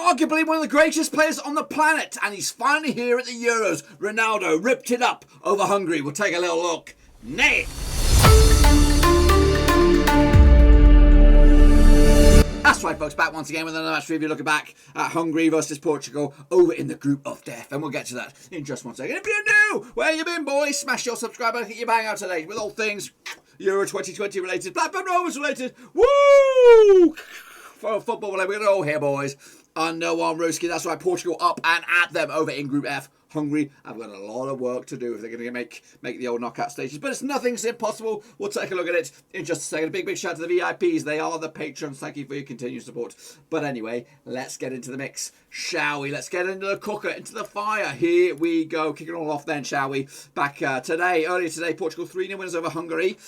Arguably one of the greatest players on the planet, and he's finally here at the Euros. Ronaldo ripped it up over Hungary. We'll take a little look. Nay! That's right, folks, back once again with another match review, looking back at Hungary versus Portugal over in the group of death, and we'll get to that in just 1 second. If you're new, where you been, boys? Smash your subscribe button, get your bang out today with all things Euro 2020 related, Blackburn Rovers related. Woo! For football, we're going to all here, boys. Under one Ruski, that's right, Portugal up and at them over in Group F. Hungary have got a lot of work to do if they're going to make the old knockout stages. But it's nothing's impossible. We'll take a look at it in just a second. A big shout out to the VIPs. They are the patrons. Thank you for your continued support. But anyway, let's get into the mix, shall we? Let's get into the cooker, into the fire. Here we go. Kicking all off then, shall we? Back earlier today, Portugal 3-0 winners over Hungary.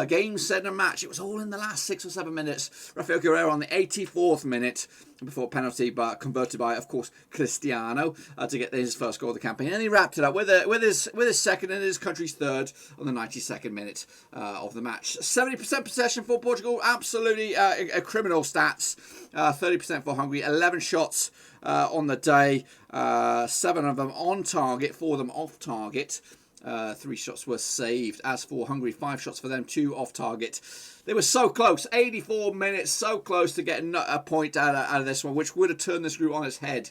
Game, set and match. It was all in the last 6 or 7 minutes. Rafael Guerrero on the 84th minute before penalty, but converted by, of course, Cristiano to get his first goal of the campaign, and he wrapped it up with his second and his country's third on the 92nd minute of the match. 70% possession for Portugal, absolutely criminal stats. 30% for Hungary, 11 shots on the day, 7 of them on target, 4 of them off target. 3 shots were saved. As for Hungary, 5 shots for them, 2 off target. They were so close, 84 minutes, so close to getting a point out of this one, which would have turned this group on its head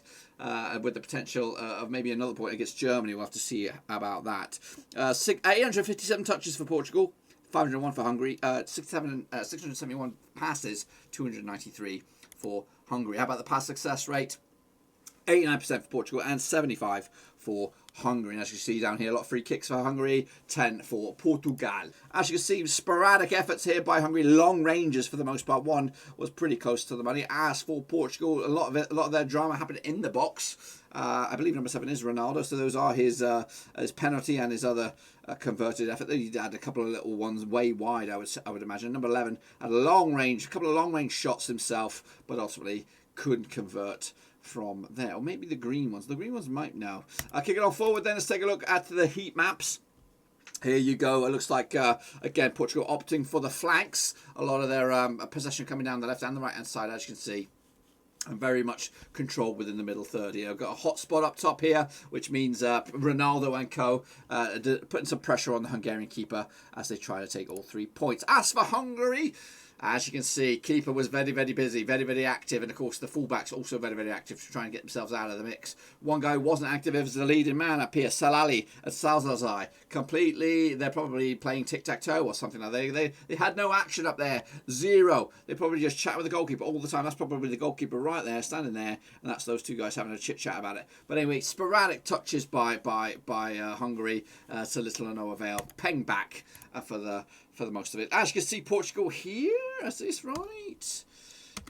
with the potential of maybe another point against Germany. We'll have to see about that. 857 touches for Portugal, 501 for Hungary, 671 passes, 293 for Hungary. How about the pass success rate? 89% for Portugal and 75% for Hungary. And as you see down here, a lot of free kicks for Hungary, 10 for Portugal. As you can see, sporadic efforts here by Hungary, long ranges for the most part. One was pretty close to the money. As for Portugal, a lot of their drama happened in the box. I believe number 7 is Ronaldo, so those are his penalty and his other converted effort. He had a couple of little ones way wide, I would imagine. Number 11 had a couple of long range shots himself, but ultimately couldn't convert from there. Or maybe the green ones. The green ones might now. Kicking on forward then, let's take a look at the heat maps. Here you go. It looks like, again, Portugal opting for the flanks. A lot of their possession coming down the left and the right hand side, as you can see. And very much controlled within the middle third here. I've got a hot spot up top here, which means Ronaldo and co. Putting some pressure on the Hungarian keeper as they try to take all 3 points. As for Hungary, as you can see, keeper was very, very busy, very, very active. And, of course, the fullbacks also very, very active to try and get themselves out of the mix. One guy who wasn't active as the leading man up here, Salali at Salazar. Completely, they're probably playing tic-tac-toe or something like that. They had no action up there. 0. They probably just chat with the goalkeeper all the time. That's probably the goalkeeper right there, standing there. And that's those 2 guys having a chit-chat about it. But anyway, sporadic touches by Hungary to little or no avail. Peng back for the most of it. As you can see, Portugal here. Is this right?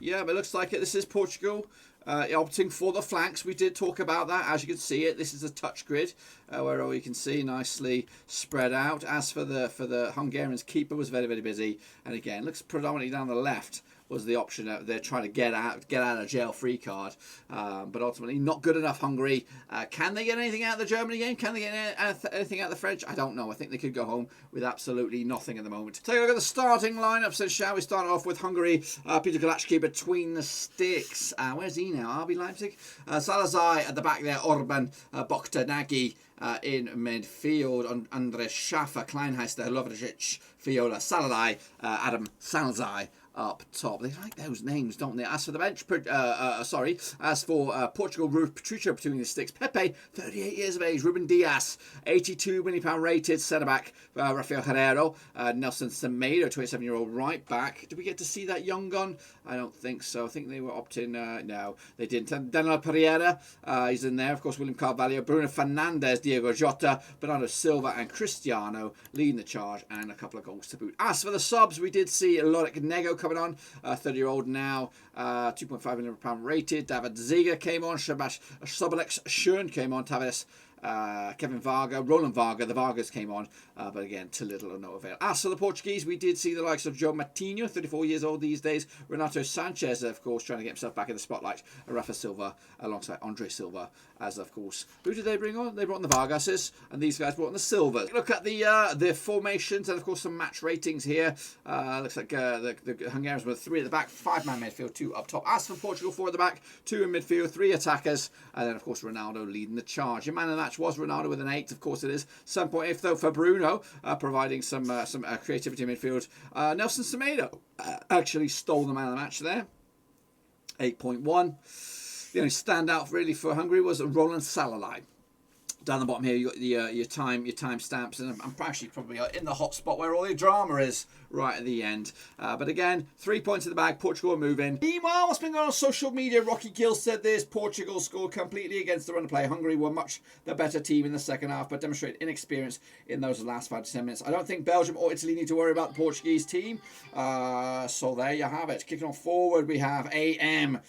Yeah, but it looks like it. This is Portugal opting for the flanks. We did talk about that. As you can see it, this is a touch grid where you can see nicely spread out. As for the Hungarians, keeper was very, very busy. And again, looks predominantly down the left was the option that they're trying to get out of jail free card, but ultimately not good enough. Hungary, can they get anything out of the Germany game? Can they get anything out of the French? I don't know. I think they could go home with absolutely nothing at the moment. Take a look at the starting lineup. So shall we start off with Hungary? Peter Galacki between the sticks. Where's he now? RB Leipzig. Salazar at the back there. Orban, Bogdanagi in midfield. Andres Schaffer, Kleinheister, Lovric, Fiola, Saladai, Adam Salzai up top. They like those names, don't they? As for the bench, as for Portugal, Rui Patricio between the sticks. Pepe, 38 years of age. Ruben Dias, 82 £20 rated centre-back. Rafael Guerrero. Nelson Semedo, 27-year-old right-back. Did we get to see that young gun? I don't think so. I think they were opting... no, they didn't. Danilo Pereira, he's in there. Of course, William Carvalho, Bruno Fernandes, Diego Jota, Bernardo Silva and Cristiano leading the charge, and a couple of goals to boot. As for the subs, we did see Lorik Nego coming on, 30-year-old now, £2.5 million rated. David Ziga came on, Sobolex Schön came on, Tavares Kevin Varga, Roland Varga. The Vargas came on, but again, to little or no avail. As for the Portuguese, we did see the likes of João Matinho, 34 years old these days. Renato Sanchez, of course, trying to get himself back in the spotlight. And Rafa Silva alongside Andre Silva, as of course. Who did they bring on? They brought on the Vargases, and these guys brought on the Silvas. Look at the formations and of course some match ratings here. Looks like the Hungarians were 3 at the back, 5-man midfield, 2 up top. As for Portugal, 4 at the back, 2 in midfield, 3 attackers, and then of course Ronaldo leading the charge. Your man of the match was Ronaldo with an 8, of course it is. 7.8 though for Bruno, providing some creativity in midfield. Nelson Semedo actually stole the man of the match there. 8.1. The only standout really for Hungary was Roland Salalai. Down the bottom here, you got your time stamps, and I'm actually probably in the hot spot where all the drama is right at the end. But again, 3 points in the bag. Portugal are moving. Meanwhile, what's been going on social media? Rocky Gill said this: Portugal scored completely against the run of play. Hungary were much the better team in the second half, but demonstrated inexperience in those last 5 to 10 minutes. I don't think Belgium or Italy need to worry about the Portuguese team. So there you have it. Kicking on forward, we have AM.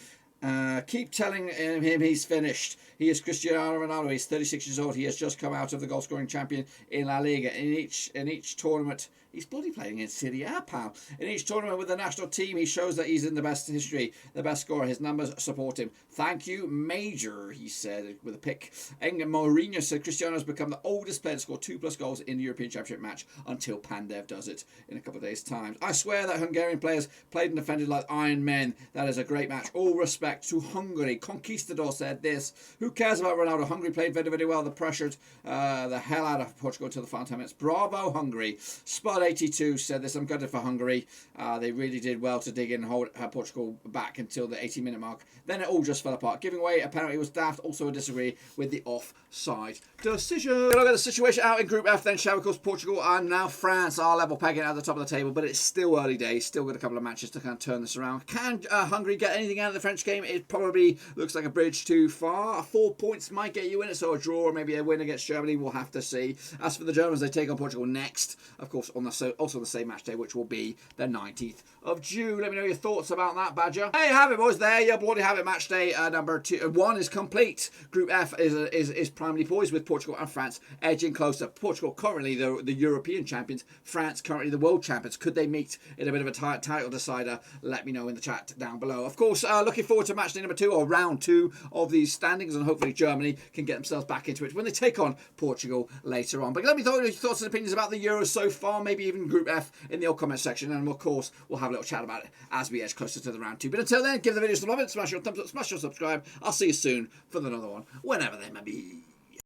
Keep telling him he's finished. He is Cristiano Ronaldo. He's 36 years old. He has just come out of the goal scoring champion in La Liga. In each tournament, he's bloody playing in Serie A, pal. In each tournament with the national team, he shows that he's in the best history, the best scorer. His numbers support him. Thank you, Major, he said with a pick. Mourinho said Cristiano has become the oldest player to score 2+ goals in the European Championship match until Pandev does it in a couple of days' time. I swear that Hungarian players played and defended like iron men. That is a great match. All respect to Hungary. Conquistador said this: who cares about Ronaldo? Hungary played very, very well. They pressured the hell out of Portugal until the final 10 minutes. Bravo, Hungary. Spud 82 said this: I'm gutted for Hungary. They really did well to dig in and hold Portugal back until the 80-minute mark. Then it all just fell apart. Giving away a penalty was daft. Also, I disagree with the offside decision. Look at the situation out in Group F then, shall we? Of course, Portugal and now France are level pegging at the top of the table, but it's still early days. Still got a couple of matches to kind of turn this around. Can Hungary get anything out of the French game? It probably looks like a bridge too far. 4 points might get you in it, so a draw or maybe a win against Germany, we'll have to see. As for the Germans, they take on Portugal next, of course, also on the same match day, which will be the 19th of June. Let me know your thoughts about that, Badger. There you have it, boys. There you bloody have it. Match day number 1 is complete. Group F is primarily poised with Portugal and France edging closer. Portugal currently the European champions, France currently the world champions. Could they meet in a bit of a title decider? Let me know in the chat down below. Of course, looking forward to match day number 2 or round 2 of these standings, and hopefully Germany can get themselves back into it when they take on Portugal later on. But let me know your thoughts and opinions about the Euros so far, maybe even Group F in the old comment section, and of course we'll have a little chat about it as we edge closer to the round 2. But until then, give the video some love, smash your thumbs up, smash your subscribe. I'll see you soon for another one, whenever they may be.